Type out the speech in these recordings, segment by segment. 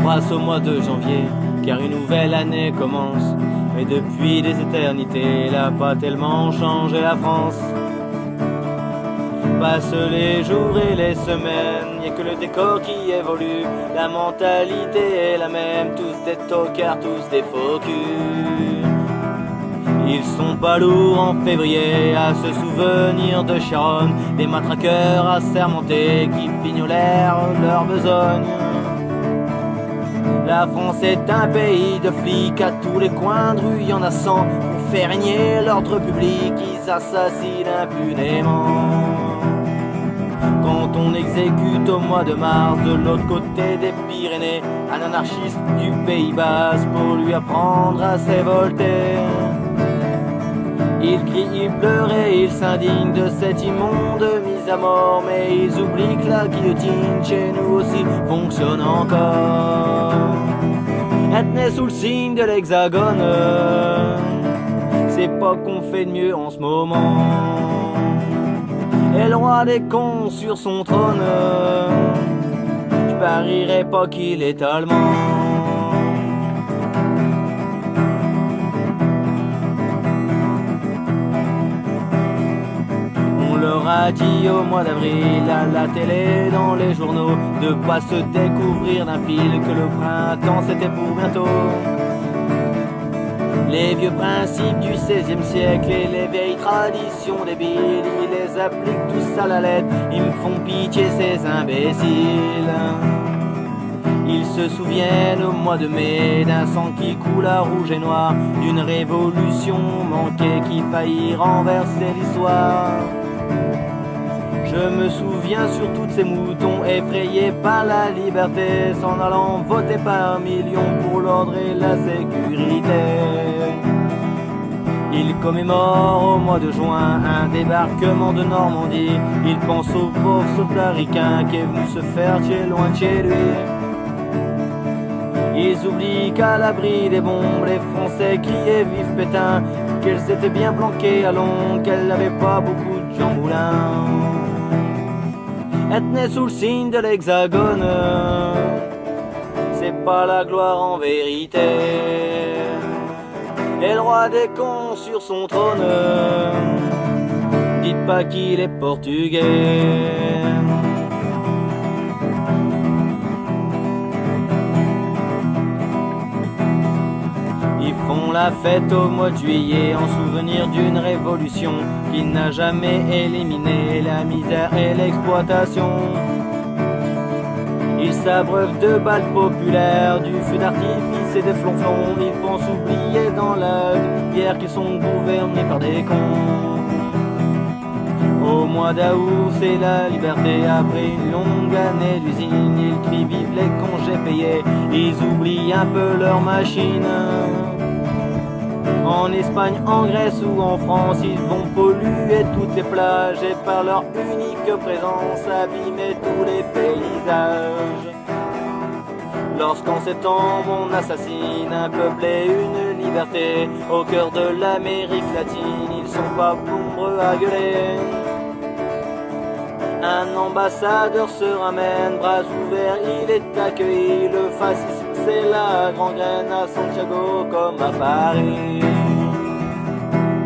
s'embrasse au mois de janvier, car une nouvelle année commence. Mais depuis des éternités, elle a pas tellement changé la France. Passent les jours et les semaines, y'a que le décor qui évolue. La mentalité est la même, tous des tocards, tous des faux culs. Ils sont pas lourds en février à se souvenir de Sharon, des matraqueurs assermentés qui fignolèrent leur besogne. La France est un pays de flics, à tous les coins de rue y'en a 100. Pour faire régner l'ordre public, ils assassinent impunément. Quand on exécute au mois de mars, de l'autre côté des Pyrénées, un anarchiste du Pays Basque pour lui apprendre à s'évolter. Il crie, il pleure et il s'indigne de cette immonde mise à mort. Mais ils oublient que la guillotine chez nous aussi fonctionne encore. Être né sous le signe de l'Hexagone, c'est pas qu'on fait de mieux en ce moment. Et le roi des cons sur son trône, je parierais pas qu'il est allemand. On leur a dit au mois d'avril à la télé, dans les journaux, de pas se découvrir d'un fil, que le printemps c'était pour bientôt. Les vieux principes du XVIe siècle et les vieilles traditions débiles, ils les appliquent tous à la lettre, ils me font pitié ces imbéciles. Ils se souviennent au mois de mai d'un sang qui coule à rouge et noir, d'une révolution manquée qui faillit renverser l'histoire. Je me souviens sur tous ces moutons effrayés par la liberté, s'en allant voter par millions pour l'ordre et la sécurité. Ils commémorent au mois de juin un débarquement de Normandie. Ils pensent au pauvre soldat ricain qui est venu se faire tuer loin de chez lui. Ils oublient qu'à l'abri des bombes, les Français criaient vive Pétain, qu'elles s'étaient bien planquées à Londres, qu'elles n'avaient pas beaucoup de Jean Moulin. Être né sous le signe de l'Hexagone, c'est pas la gloire en vérité. Et le roi des cons sur son trône, dites pas qu'il est portugais. Ils font la fête au mois de juillet en souvenir d'une révolution qui n'a jamais éliminé la misère et l'exploitation. Ils s'abreuvent de balles populaires, du feu d'artifice et des flonflons. Ils pensent oublier dans la bière qu'ils sont gouvernés par des cons. Au mois d'août, c'est la liberté. Après une longue année d'usine, ils crient vive les congés payés. Ils oublient un peu leur machine. En Espagne, en Grèce ou en France, ils vont polluer toutes les plages et par leur unique présence abîmer tous les paysages. Lorsqu'en septembre on assassine un peuple et une liberté au cœur de l'Amérique latine, ils sont pas nombreux à gueuler. Un ambassadeur se ramène, bras ouverts, il est accueilli. Le fascisme c'est la gangrène à Santiago comme à Paris.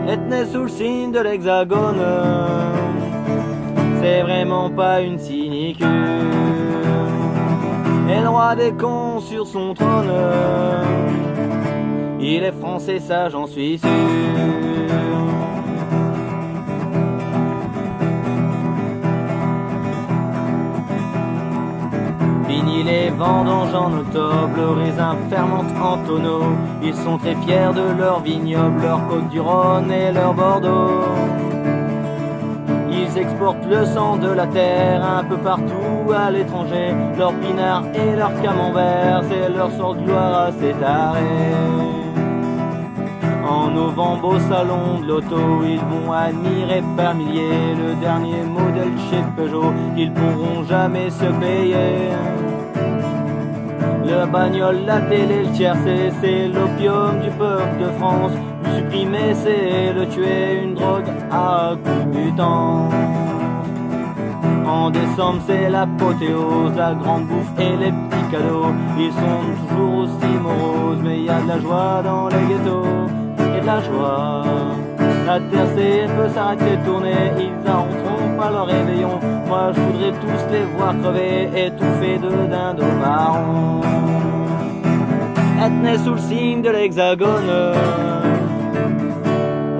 Être né sous le signe de l'Hexagone, c'est vraiment pas une sinicure. Et le roi des cons sur son trône, il est français, ça j'en suis sûr. Fini les vendanges en octobre, le raisin fermente en tonneaux. Ils sont très fiers de leur vignoble, leur côte du Rhône et leur Bordeaux. Ils exportent le sang de la terre un peu partout à l'étranger. Leur pinard et leur camembert, c'est leur sort de gloire à ces tarés. En novembre au salon de l'auto, ils vont admirer par milliers le dernier modèle chez Peugeot qu'ils pourront jamais se payer. Le bagnole, la télé, le tiercé, c'est l'opium du peuple de France. Le supprimer, c'est le tuer, une drogue à coups mutants. En décembre c'est l'apothéose, la grande bouffe et les petits cadeaux. Ils sont toujours aussi moroses, mais il y a de la joie dans les ghettos. Et de la joie. La terre peut s'arrêter de tourner, ils n'arrêteront pas leur réveillon. Moi je voudrais tous les voir crever, étouffés de dindons marrons. Être né sous le signe de l'hexagone,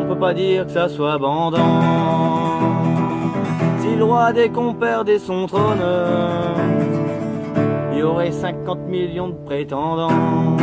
on peut pas dire que ça soit bandant. Si le roi des compères perdait son trône, il y aurait 50 millions de prétendants.